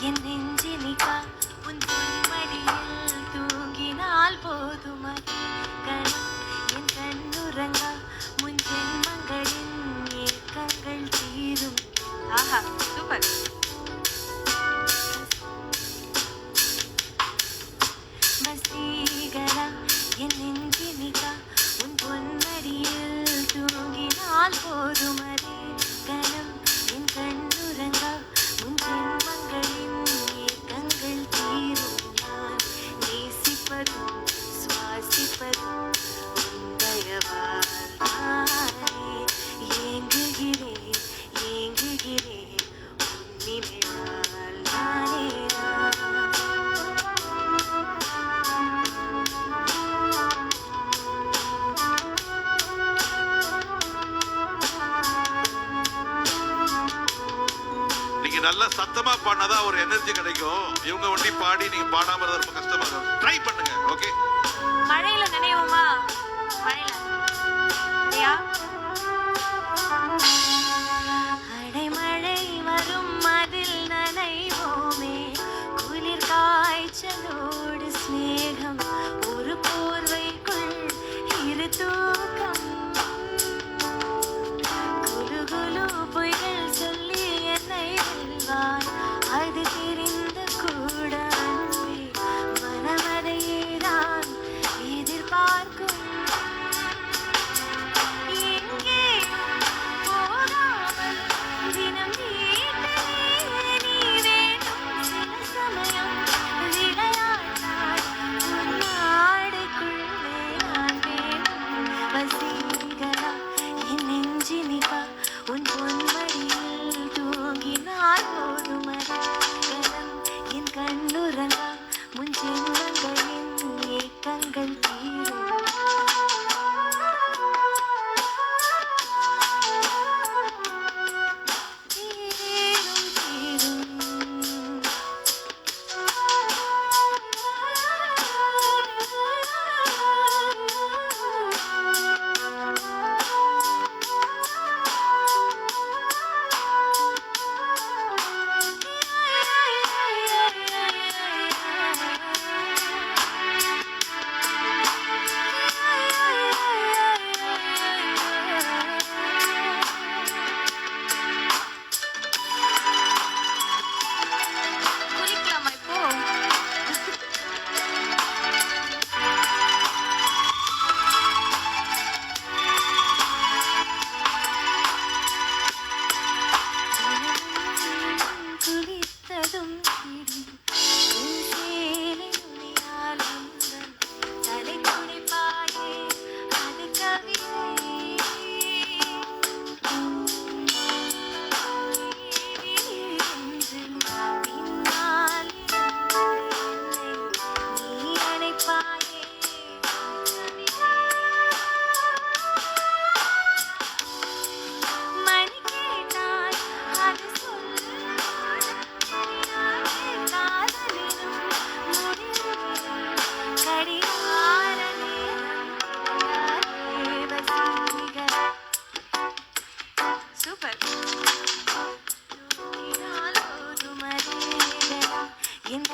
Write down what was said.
என் நெஞ்சினிக்கா உன் பொன்மடியில் தூங்கினால் போதுமதி கணம் என் கண்ணுறங்கா முன் ஜென்மங்களின் ஏக்கங்கள் தீரும். ஆஹா சூப்பர். வசீகரா என் நெஞ்சினிக்கா உன் பொன்மடியில் தூங்கினால் போதுமதி கணம் என் கண்ணுறங்கா உன் ஜென்மங்களின் ஏக்கங்கள் தீரும். நான் நேசிப்பதும் சுவாசிப்பதும் உன் தயவால் தானே. ஏங்குகிறேன் ஏங்குகிறேன் உன் நினைவால் நானே நீங்க நல்லா சத்தமா பாடினாதான் ஒரு எனர்ஜி கிடைக்கும். இவங்க ஒண்டி பாடி நீங்க பாடாம இருந்தா ரொம்ப கஷ்டமா இருக்கும். ட்ரை பண்ணுங்க. ஓகே, மழையில நினைவுமா? மழையில இல்லையா? அடைமழை வரும் அதில் நனைவோமே குளிர் காய்ச்சலோடு ஸ்நேகம் ஒரு போர்வைக்குள் இரு தூக்கம் குலு குலு பொய்கள் சொல்லி என்னை வெல்வாய் அது தெரிந்து கூட அன்பே மனமதையே நான் எதிர்பார்க்கும். எங்கேயும் போகாமல் தினம் வீட்டிலே நீ வேண்டும். சில சமயம் விளையாட்டாய் உன் நாடுக்குள்ளே நான் வேண்டும். வசீகரா என் நெஞ்சினிக்கா உன் பொன்மடியில் தூங்கினால் போதுமதி கணம் என் கண்ணுறங்கா முன் ஜென்மங்களின் ஏக்கங்கள் தீரும். தீரும் தீரும். குளிக்கலாமா இப்போ? குளித்ததும் சிடும் உன் சேலை நுனியால் உந்தன் தலை துடைப்பாயே அது கவிதை. பின்னால் என்னை நீ அணைப்பாயே மணி கேட்டால் அது சொல்லும் காதலினும் முடிவில் கடிகார நேரம் வசீகரா. சூப்பர். தூங்கினால் போதுமதி கணம் என்